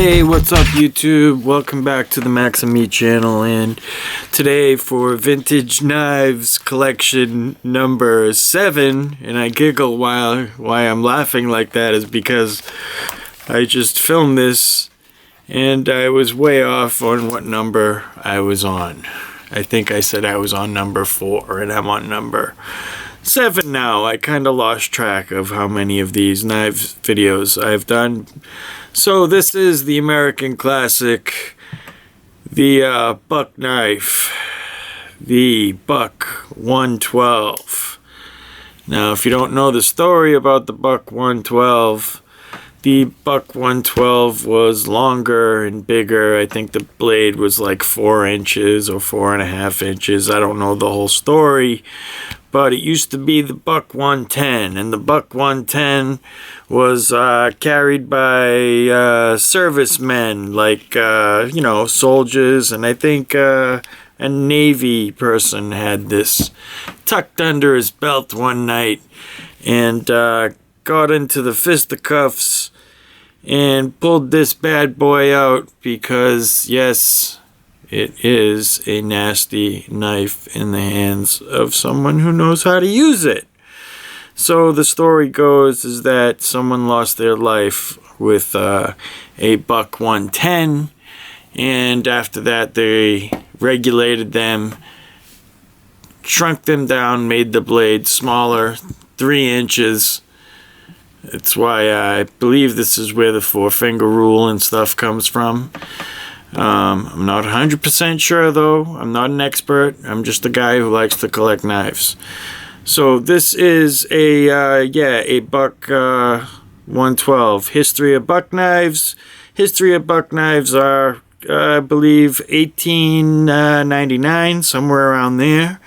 Hey, what's up YouTube? Welcome back to the Max and Me channel, and today for vintage knives collection number 7, and I giggle why I'm laughing like that is because I just filmed this and I was way off on what number I was on. I think I said I was on number 4 and I'm on number 7 now. I kind of lost track of how many of these knives videos I've done. So this is the American classic, the buck knife, the Buck 112. Now, if you don't know the story about the Buck 112, the Buck 112 was longer and bigger. I think the blade was like 4 inches or 4.5 inches. I don't know the whole story, but it used to be the Buck 110, and the Buck 110 was carried by servicemen, like, soldiers, and I think a Navy person had this tucked under his belt one night and got into the fisticuffs and pulled this bad boy out because, yes, it is a nasty knife in the hands of someone who knows how to use it. So the story goes is that someone lost their life with a Buck 110, and after that they regulated them, shrunk them down, made the blade smaller, 3 inches. That's why I believe this is where the 4-finger rule and stuff comes from. I'm not 100% sure though. I'm not an expert. I'm just a guy who likes to collect knives. So this is a Buck 112. History of buck knives. History of buck knives are, I believe, 1899, somewhere around there.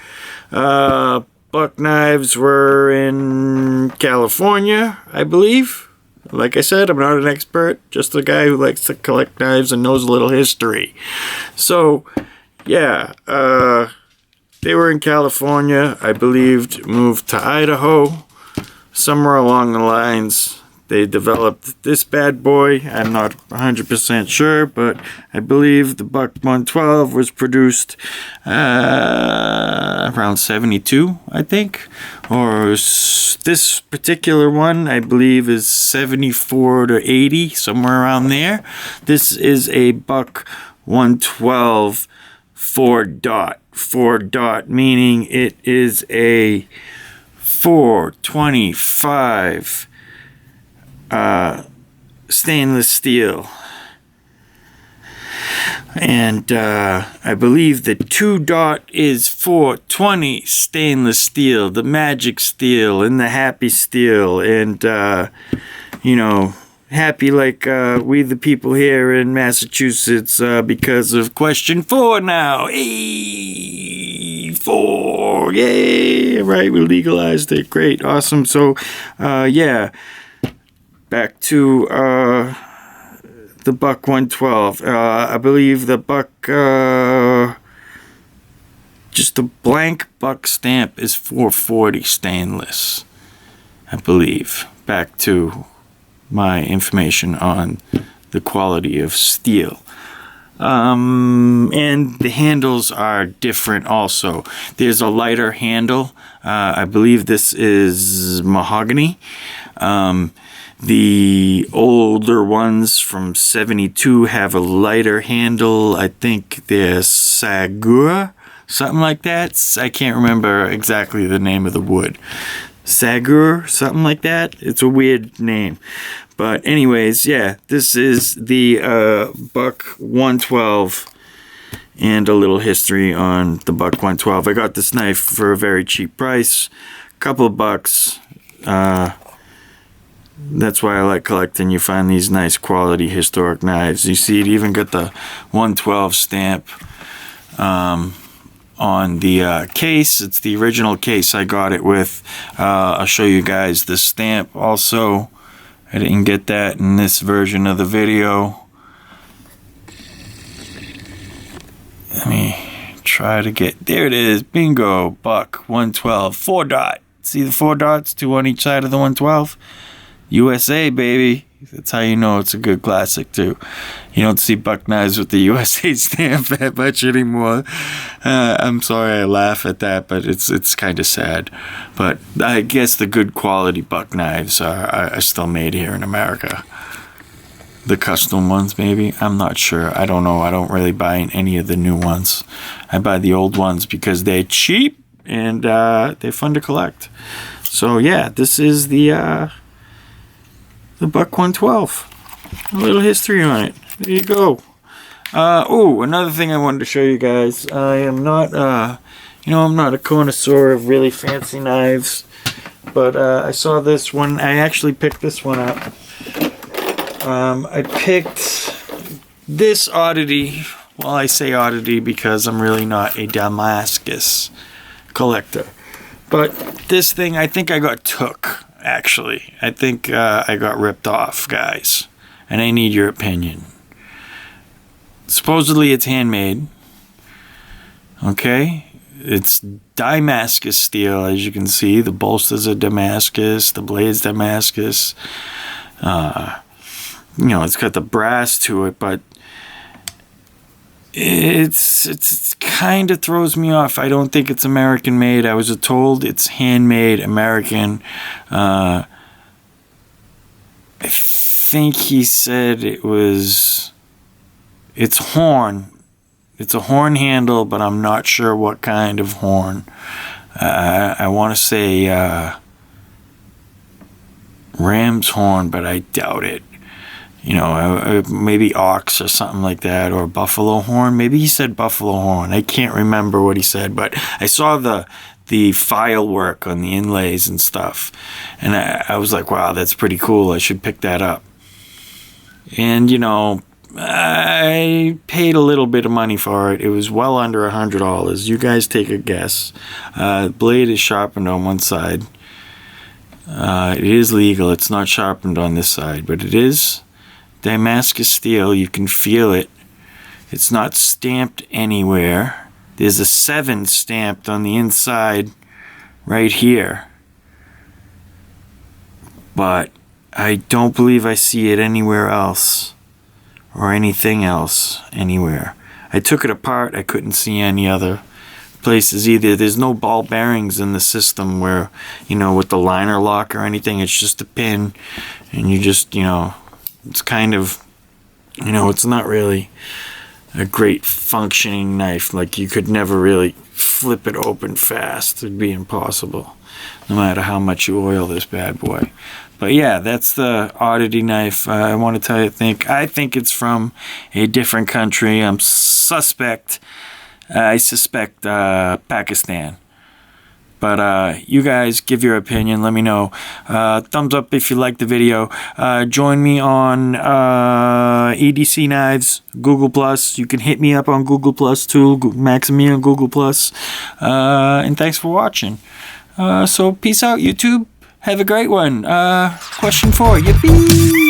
Buck knives were in California, I believe. Like I said, I'm not an expert, just a guy who likes to collect knives and knows a little history. So, yeah, they were in California, I believed, moved to Idaho. Somewhere along the lines, they developed this bad boy. I'm not 100% sure, but I believe the Buck 112 was produced around 72, I think. Or this particular one, I believe, is 74 to 80, somewhere around there. This is a Buck 112 4-dot. 4-dot, meaning it is a 425 stainless steel. And I believe the 2-dot is 420 stainless steel, the magic steel and the happy steel, and happy like we the people here in Massachusetts because of question 4 now. Hey, 4, yay, right, we legalized it, great, awesome. So yeah, back to the Buck 112. I believe the Buck, just the blank Buck stamp is 440 stainless, I believe. Back to my information on the quality of steel. And the handles are different also. There's a lighter handle. I believe this is mahogany. The older ones from 72 have a lighter handle. I think they're Sagura, something like that. I can't remember exactly the name of the wood. Sagur, something like that. It's a weird name. But anyways, yeah, this is the Buck 112 and a little history on the Buck 112. I got this knife for a very cheap price, couple of bucks. That's why I like collecting. You find these nice quality historic knives. You see it even got the 112 stamp on the case. It's the original case I got it with. I'll show you guys the stamp also. I didn't get that in this version of the video. Let me try to get, there it is, bingo, Buck 112, 4-dot. See the 4 dots, 2 on each side of the 112? USA, baby. That's how you know it's a good classic too. You don't see buck knives with the USA stamp that much anymore. I'm sorry I laugh at that, but it's kind of sad. But I guess the good quality buck knives are still made here in America. The custom ones, maybe? I'm not sure. I don't know. I don't really buy any of the new ones. I buy the old ones because they're cheap and they're fun to collect. So yeah, this is the Buck 112. A little history on it. There you go. Oh, another thing I wanted to show you guys. I am not, I'm not a connoisseur of really fancy knives, but I saw this one. I actually picked this one up. I picked this oddity. Well, I say oddity because I'm really not a Damascus collector. But this thing, I think I got took, actually. I think I got ripped off, guys. And I need your opinion. Supposedly it's handmade. Okay? It's Damascus steel, as you can see. The bolsters are Damascus. The blade's Damascus. It's got the brass to it, but it's kind of throws me off. I don't think it's American made. I was told it's handmade American. I think he said it's horn. It's a horn handle, but I'm not sure what kind of horn. I want to say ram's horn, but I doubt it. Maybe ox or something like that, or buffalo horn. Maybe he said buffalo horn. I can't remember what he said, but I saw the file work on the inlays and stuff, and I was like, wow, that's pretty cool. I should pick that up. And I paid a little bit of money for it. It was well under $100. You guys take a guess. Blade is sharpened on one side. It is legal. It's not sharpened on this side, but it is Damascus steel. You can feel it. It's not stamped anywhere. There's a 7 stamped on the inside right here, but I don't believe I see it anywhere else or anything else anywhere. I took it apart. I couldn't see any other places either. There's no ball bearings in the system where, with the liner lock or anything. It's just a pin, and you just, it's kind of, it's not really a great functioning knife. Like, you could never really flip it open fast. It'd be impossible, no matter how much you oil this bad boy. But yeah, that's the oddity knife. I want to tell you, I think it's from a different country. I suspect Pakistan. But you guys give your opinion. Let me know. Thumbs up if you like the video. Join me on EDC Knives, Google+. You can hit me up on Google+ too. Maxime on Google+. And thanks for watching. So peace out, YouTube. Have a great one. Question 4. Yippee!